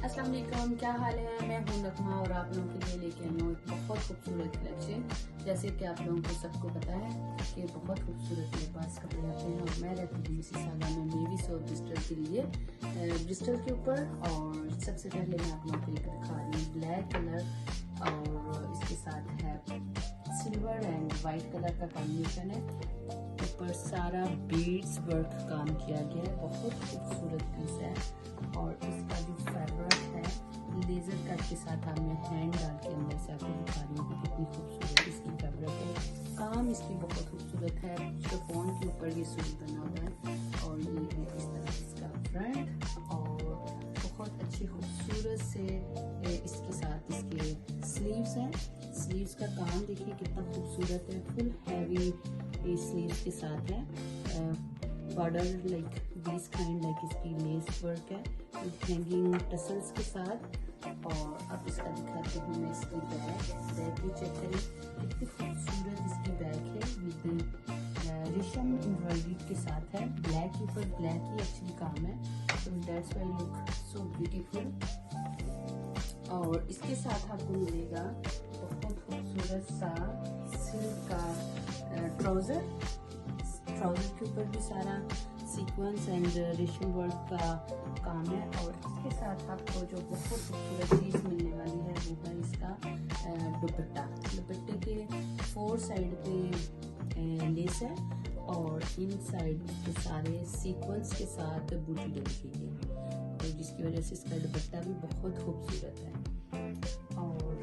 अस्सलाम वालेकुम, क्या हाल है। मैं हूं नगमा और आप लोगों के लिए लेके आई हूँ बहुत खूबसूरत कलेक्शन। जैसे कि आप लोगों को सबको पता है कि बहुत खूबसूरत मेरे पास कपड़े आते हैं और मैं रहती हूँ मिसिसागा में मेविस और ब्रिस्टल के लिए ब्रिस्टल के ऊपर। और सबसे पहले मैं आप लोगों को दिखा रही हूँ ब्लैक कलर और इसके साथ है सिल्वर एंड वाइट कलर का कॉम्बिनेशन है। ऊपर सारा बीड्स वर्क काम किया गया है, बहुत खूबसूरत पीस है। और इसका जो फैब्रिक है लेजर कट के साथ मैं हैंड डाल के अंदर से आपको दिखा रही हूँ कि कितनी खूबसूरत इसकी फैब्रिक है। काम इसकी बहुत खूबसूरत है। शिफॉन के ऊपर ये सूट बना हुआ है और ये है इस तरह इसका फ्रंट और बहुत अच्छी खूबसूरत से इसके साथ इसके स्लीव्स हैं। स्लीव्स का काम देखिए कितना खूबसूरत है, फुल हैवी स्लीव्स के साथ है। Border like this kind like इसकी लेस वर्क है हैंगिंग टसल्स के साथ। और अब इसका दिखाती हूँ मैं इसकी बैग भी चेक करें कितनी खूबसूरत इसकी बैग है विद रेशम एम्ब्रॉयडरी के साथ है। ब्लैक के ऊपर ब्लैक ही एक्चुअली काम है, तो that's why look so beautiful. और इसके साथ आपको मिलेगा बहुत खूबसूरत सा सिल्क का ट्राउजर के ऊपर भी सारा सीक्वेंस एंड रेशम वर्क का काम है। और इसके साथ आपको जो बहुत खूबसूरत चीज़ मिलने वाली है वो है इसका दुपट्टा। दुपट्टे के 4 साइड पे लेस है और इन साइड के सारे सीक्वेंस के साथ बूटी डली गई है, तो जिसकी वजह से इसका दुपट्टा भी बहुत खूबसूरत है। और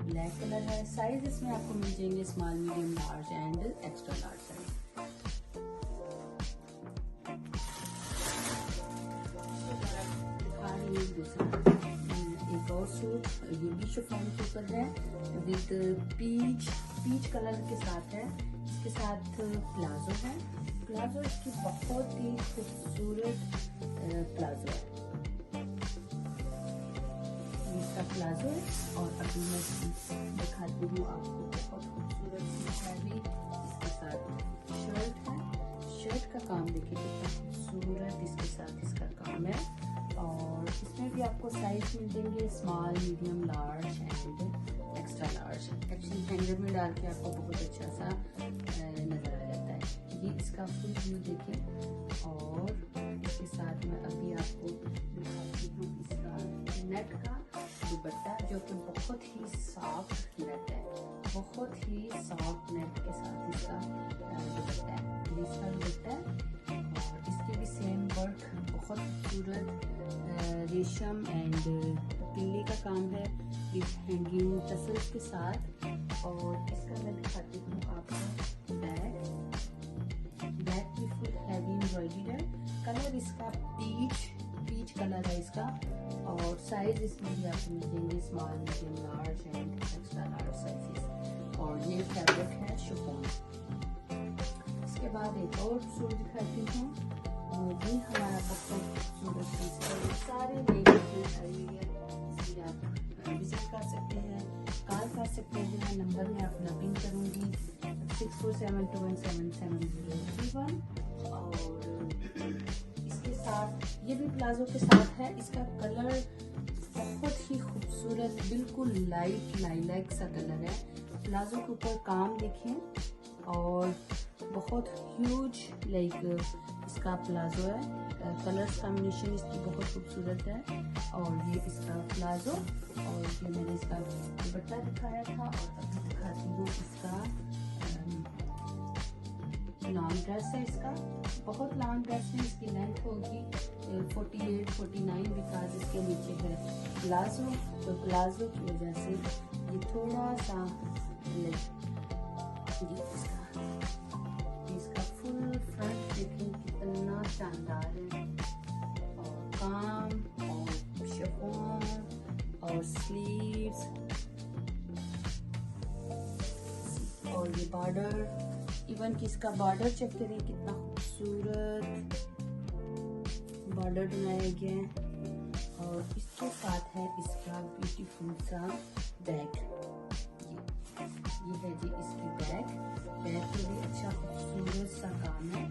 ब्लैक कलर है। साइज इसमें आपको मिल जाएंगे small, medium, large and extra large size. एक और सूट ये भी शिफॉन के ऊपर है विद पीच कलर के साथ है। इसके साथ प्लाजो है। प्लाजो इसकी बहुत ही खूबसूरत प्लाजो है, इसका प्लाजो है। और अभी मैं दिखाती हूँ आपको बहुत खूबसूरत सी हैवी इसके साथ शर्ट है। शर्ट का काम देखिए कितना खूबसूरत इसके साथ इसका काम है। और इसमें भी आपको साइज मिल देंगे small, medium, large and extra large. Actually hanger में डाल के आपको बहुत अच्छा सा नजर आ जाता है। ये इसका फुल व्यू देखें। और इसके साथ मैं अभी आपको दिखाती हूँ इसका नेट का दुपट्टा जो कि बहुत ही सॉफ्ट नेट है, बहुत ही सॉफ्ट नेट के साथ इसका दुपट्टा है। इसका दुपट्टा है और इसके भी सेम वर्क बहुत खूबसूरत रेशम एंड तिल्ली का काम है विद हैंगिंग टसल्स के साथ। और इसका मैं दिखाती हूँ आपको बैग भी फुल हैवी एम्ब्रॉयडरी है। कलर इसका पीच कलर है इसका। और साइज इसमें भी आपको मिल जाएंगे small, medium, large and extra large sizes. और ये फैब्रिक है शिफॉन। इसके बाद एक और सूट दिखाती हूँ, वो भी हमारा बहुत खूबसूरत पीस है। सारे लेडीज आई हुई है, इसलिए आप विजिट कर सकते हैं, कॉल कर सकते हैं। नंबर मैं अपना पिन करूँगी 6472177031। और इसके साथ ये भी प्लाजो के साथ है। इसका कलर बहुत ही खूबसूरत बिल्कुल लाइट लाइलैक सा कलर है। प्लाजो के ऊपर काम देखें और बहुत ह्यूज लाइक इसका प्लाजो है। कलर्स कॉम्बिनेशन इसकी बहुत खूबसूरत है। और ये इसका प्लाजो और ये मैंने इसका दुपट्टा दिखाया था। और अभी दिखाती हूँ इसका लॉन्ग ड्रेस है। इसका बहुत लॉन्ग ड्रेस है, इसकी लेंथ होगी 48-49 बिकॉज इसके नीचे है प्लाजो। तो प्लाजो की वजह से ये थोड़ा सा इसका फुल फ्रंट देखें कितना शानदार है। और काम और शिफॉन और स्लीव्स और ये बॉर्डर, इवन कि इसका बॉर्डर चेक करें कितना खूबसूरत बॉर्डर बनाया गया है। और इसके साथ है इसका ब्यूटीफुल सा बैग। ये है जी इसकी बैग पे भी अच्छा खूबसूरत सा काम है।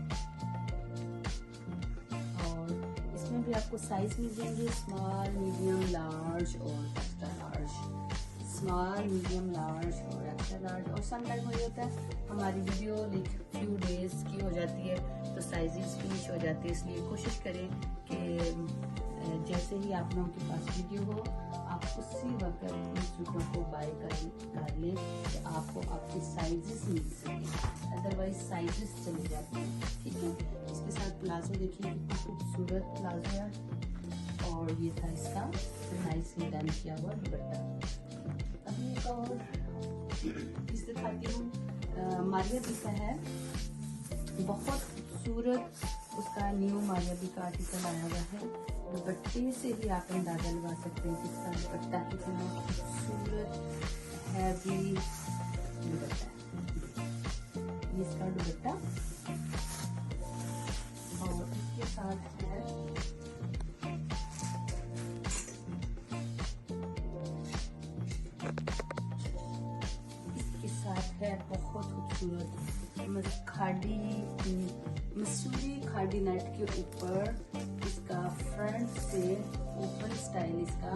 और इसमें भी आपको साइज मिल जाएंगे स्मॉल, मीडियम, लार्ज और extra large. Small, medium, large और एक्स्ट्रा लार्ज। और सम टाइम हो जाता है हमारी वीडियो लाइक फ्यू डेज की हो जाती है तो साइजेस फिनिश हो जाती है, इसलिए कोशिश करें कि जैसे ही आप लोगों के पास वीडियो हो आप उसी वक्त इन सूटों को बाय कर लें कि आपको आपके साइजेस मिल सके, अदरवाइज साइजेस चले जाते हैं। ठीक है, इसके साथ प्लाजो देखिए कितना खूबसूरत प्लाजो है और ये था इसका नाइसली डन किया हुआ दुपट्टा। अभी एक और पीस दिखाती हूँ, मारिया पीस है, बहुत खूबसूरत उसका न्यू मारिया भी का आर्टिकल आया हुआ है। दुपट्टे से ही आप अंदाजा लगा सकते हैं कि इसका दुपट्टा कितना खूबसूरत हैवी दुपट्टा है। ये इसका दुपट्टा और इसके साथ है बहुत खूबसूरत मसूरी खाड़ी नेट के ऊपर इसका फ्रंट से ओपन स्टाइल इसका